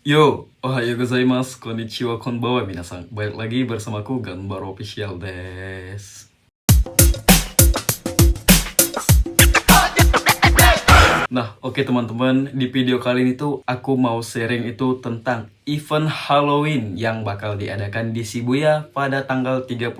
Yo, ohayo gozaimasu, konnichiwa, konbanwa minasan. Balik lagi bersamaku Ganbaro Official des. Nah, oke teman-teman, di video kali ini tuh aku mau sharing itu tentang event Halloween yang bakal diadakan di Shibuya pada tanggal 31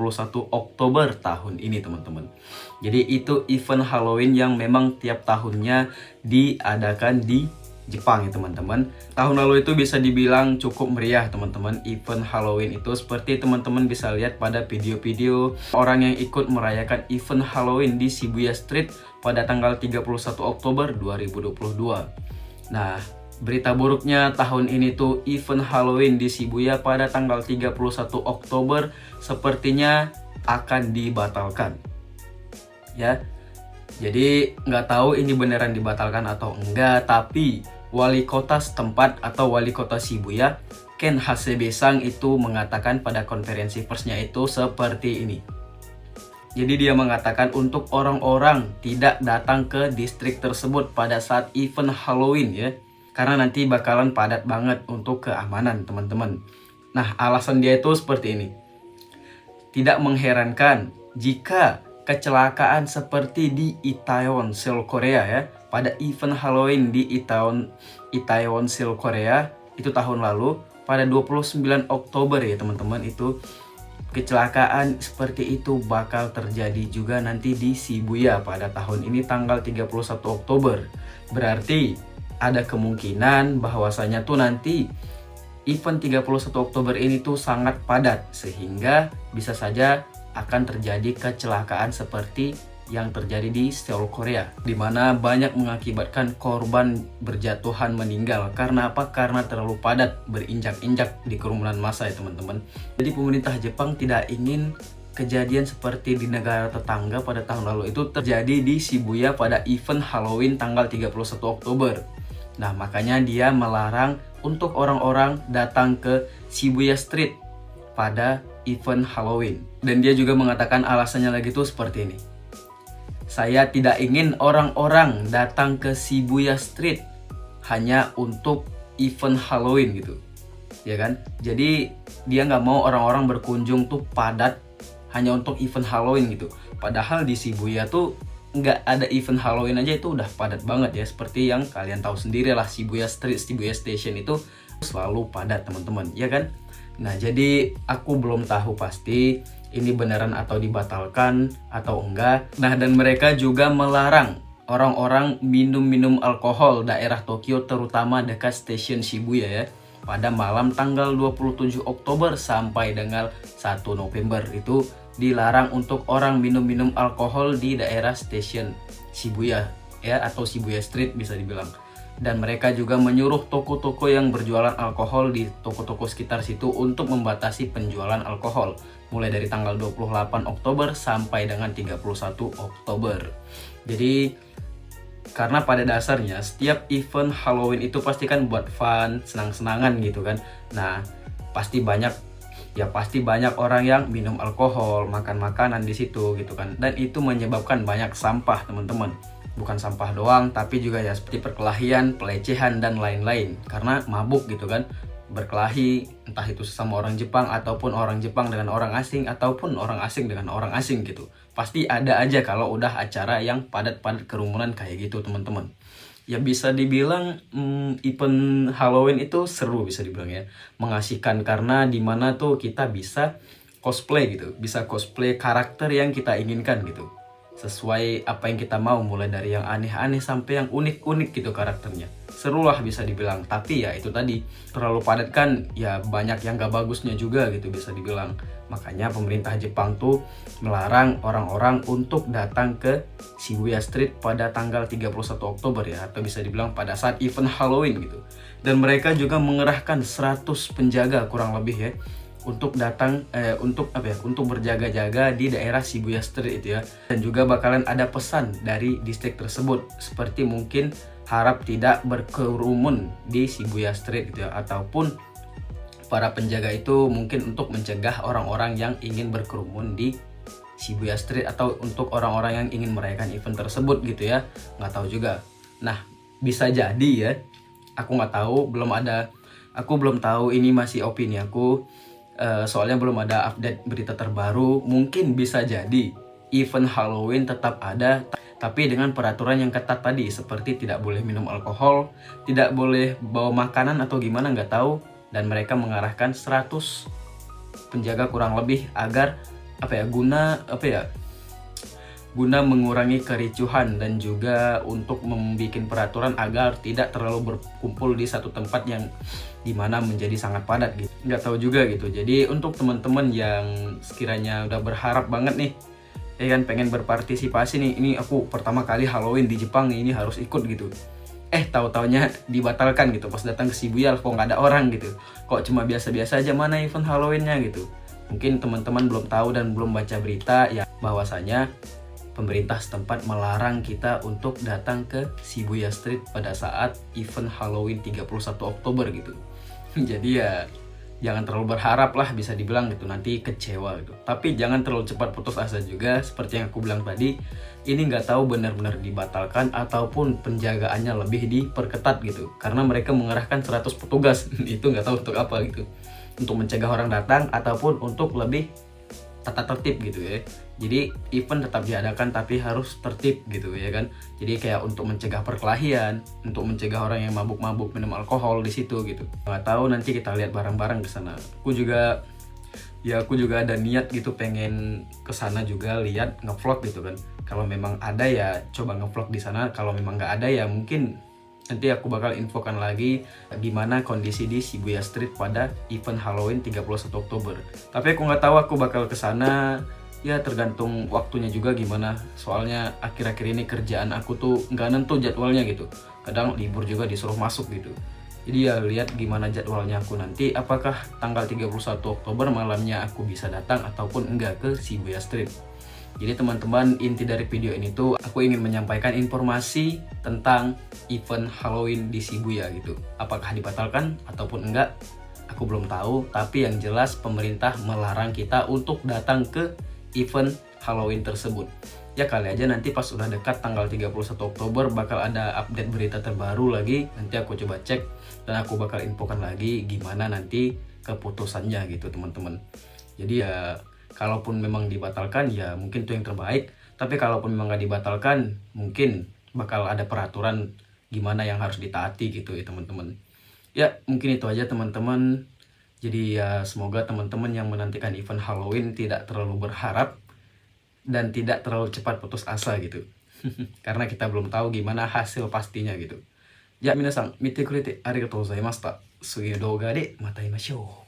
Oktober tahun ini, teman-teman. Jadi itu event Halloween yang memang tiap tahunnya diadakan di Jepang ya teman-teman. Tahun lalu itu bisa dibilang cukup meriah teman-teman. Event Halloween itu seperti teman-teman bisa lihat pada video-video orang yang ikut merayakan event Halloween di Shibuya Street pada tanggal 31 Oktober 2022. Nah, berita buruknya tahun ini tuh event Halloween di Shibuya pada tanggal 31 Oktober sepertinya akan dibatalkan. Ya. Jadi nggak tahu ini beneran dibatalkan atau enggak, tapi wali kota setempat atau wali kota Shibuya, Ken Hasebe-san itu mengatakan pada konferensi persnya itu seperti ini. Jadi dia mengatakan untuk orang-orang tidak datang ke distrik tersebut pada saat event Halloween ya. Karena nanti bakalan padat banget untuk keamanan teman-teman. Nah, alasan dia itu seperti ini. Tidak mengherankan jika kecelakaan seperti di Itaewon, Seoul, Korea ya. Pada event Halloween di Itaewon, Seoul, Korea itu tahun lalu pada 29 Oktober ya teman-teman, itu kecelakaan seperti itu bakal terjadi juga nanti di Shibuya pada tahun ini tanggal 31 Oktober. Berarti ada kemungkinan bahwasanya tuh nanti event 31 Oktober ini tuh sangat padat sehingga bisa saja akan terjadi kecelakaan seperti yang terjadi di Seoul, Korea, di mana banyak mengakibatkan korban berjatuhan meninggal. Karena apa? Karena terlalu padat berinjak-injak di kerumunan massa ya teman-teman. Jadi pemerintah Jepang tidak ingin kejadian seperti di negara tetangga pada tahun lalu itu terjadi di Shibuya pada event Halloween tanggal 31 Oktober. Nah, makanya dia melarang untuk orang-orang datang ke Shibuya Street pada event Halloween. Dan dia juga mengatakan alasannya lagi tuh seperti ini. Saya tidak ingin orang-orang datang ke Shibuya Street hanya untuk event Halloween gitu, ya kan? Jadi dia nggak mau orang-orang berkunjung tuh padat hanya untuk event Halloween gitu. Padahal di Shibuya tuh nggak ada event Halloween aja itu udah padat banget ya. Seperti yang kalian tahu sendiri lah, Shibuya Street, Shibuya Station itu selalu padat teman-teman, ya kan? Nah, jadi aku belum tahu pasti ini beneran atau dibatalkan atau enggak. Nah, dan mereka juga melarang orang-orang minum-minum alkohol daerah Tokyo, terutama dekat stasiun Shibuya ya, pada malam tanggal 27 Oktober sampai dengan 1 November itu dilarang untuk orang minum-minum alkohol di daerah stasiun Shibuya ya, atau Shibuya Street bisa dibilang. Dan mereka juga menyuruh toko-toko yang berjualan alkohol di toko-toko sekitar situ untuk membatasi penjualan alkohol mulai dari tanggal 28 Oktober sampai dengan 31 Oktober. Jadi karena pada dasarnya setiap event Halloween itu pasti kan buat fun, senang-senangan gitu kan. Nah, pasti banyak orang yang minum alkohol, makan makanan di situ gitu kan. Dan itu menyebabkan banyak sampah, teman-teman. Bukan sampah doang, tapi juga ya seperti perkelahian, pelecehan, dan lain-lain. Karena mabuk gitu kan, berkelahi, entah itu sesama orang Jepang, ataupun orang Jepang dengan orang asing, ataupun orang asing dengan orang asing gitu. Pasti ada aja kalau udah acara yang padat-padat kerumunan kayak gitu teman-teman. Ya bisa dibilang event Halloween itu seru bisa dibilang ya. Mengasihkan karena dimana tuh kita bisa cosplay gitu. Bisa cosplay karakter yang kita inginkan gitu. Sesuai apa yang kita mau, mulai dari yang aneh-aneh sampai yang unik-unik gitu karakternya. Seru lah bisa dibilang, tapi ya itu tadi terlalu padat kan ya, banyak yang gak bagusnya juga gitu bisa dibilang. Makanya pemerintah Jepang tuh melarang orang-orang untuk datang ke Shibuya Street pada tanggal 31 Oktober ya, atau bisa dibilang pada saat event Halloween gitu. Dan mereka juga mengerahkan 100 penjaga kurang lebih ya untuk datang untuk berjaga-jaga di daerah Shibuya Street itu ya. Dan juga bakalan ada pesan dari distrik tersebut seperti mungkin harap tidak berkerumun di Shibuya Street gitu ya, ataupun para penjaga itu mungkin untuk mencegah orang-orang yang ingin berkerumun di Shibuya Street atau untuk orang-orang yang ingin merayakan event tersebut gitu ya. Nggak tahu juga. Nah, bisa jadi ya, aku nggak tahu, belum ada Aku belum tahu, ini masih opini aku. Soalnya belum ada update berita terbaru. Mungkin bisa jadi event Halloween tetap ada, tapi dengan peraturan yang ketat tadi, seperti tidak boleh minum alkohol, tidak boleh bawa makanan atau gimana nggak tahu, dan mereka mengarahkan 100 penjaga kurang lebih agar guna mengurangi kericuhan dan juga untuk membuat peraturan agar tidak terlalu berkumpul di satu tempat yang dimana menjadi sangat padat gitu. Nggak tahu juga gitu. Jadi untuk teman-teman yang sekiranya udah berharap banget nih, ya kan, pengen berpartisipasi nih, ini aku pertama kali Halloween di Jepang, ini harus ikut gitu. Tahu-taunya dibatalkan gitu. Pas datang ke Shibuya kok nggak ada orang gitu. Kok cuma biasa-biasa aja, mana event Halloweennya gitu. Mungkin teman-teman belum tahu dan belum baca berita ya, bahwasanya pemerintah setempat melarang kita untuk datang ke Shibuya Street pada saat event Halloween 31 Oktober gitu. Jadi ya jangan terlalu berharap lah, bisa dibilang gitu, nanti kecewa gitu. Tapi jangan terlalu cepat putus asa juga, seperti yang aku bilang tadi, ini nggak tahu benar-benar dibatalkan ataupun penjagaannya lebih diperketat gitu. Karena mereka mengerahkan 100 petugas, itu nggak tahu untuk apa gitu. Untuk mencegah orang datang ataupun untuk lebih tata tertib gitu ya. Jadi event tetap diadakan tapi harus tertib gitu ya kan. Jadi kayak untuk mencegah perkelahian, untuk mencegah orang yang mabuk-mabuk minum alkohol di situ gitu. Nggak tahu, nanti kita lihat bareng-bareng ke sana. Aku juga ada niat gitu, pengen ke sana juga lihat ngevlog gitu kan. Kalau memang ada ya coba ngevlog di sana, kalau memang nggak ada ya mungkin nanti aku bakal infokan lagi gimana kondisi di Shibuya Street pada event Halloween 31 Oktober. Tapi aku nggak tahu aku bakal ke sana, ya tergantung waktunya juga gimana. Soalnya akhir-akhir ini kerjaan aku tuh nggak nentu jadwalnya gitu. Kadang libur juga disuruh masuk gitu. Jadi ya lihat gimana jadwalnya aku nanti, apakah tanggal 31 Oktober malamnya aku bisa datang ataupun enggak ke Shibuya Street. Jadi teman-teman, inti dari video ini tuh aku ingin menyampaikan informasi tentang event Halloween di Shibuya gitu. Apakah dibatalkan ataupun enggak, aku belum tahu. Tapi yang jelas pemerintah melarang kita untuk datang ke event Halloween tersebut. Ya kali aja nanti pas udah dekat tanggal 31 Oktober bakal ada update berita terbaru lagi. Nanti aku coba cek dan aku bakal infokan lagi gimana nanti keputusannya gitu teman-teman. Jadi ya kalaupun memang dibatalkan ya mungkin itu yang terbaik. Tapi kalaupun memang nggak dibatalkan, mungkin bakal ada peraturan gimana yang harus ditaati gitu ya teman-teman. Ya mungkin itu aja teman-teman. Jadi ya semoga teman-teman yang menantikan event Halloween tidak terlalu berharap dan tidak terlalu cepat putus asa gitu. Karena kita belum tahu gimana hasil pastinya gitu. Ya minasan, mite kurete arigatou gozaimashita. Sugi no douga de mata imashou.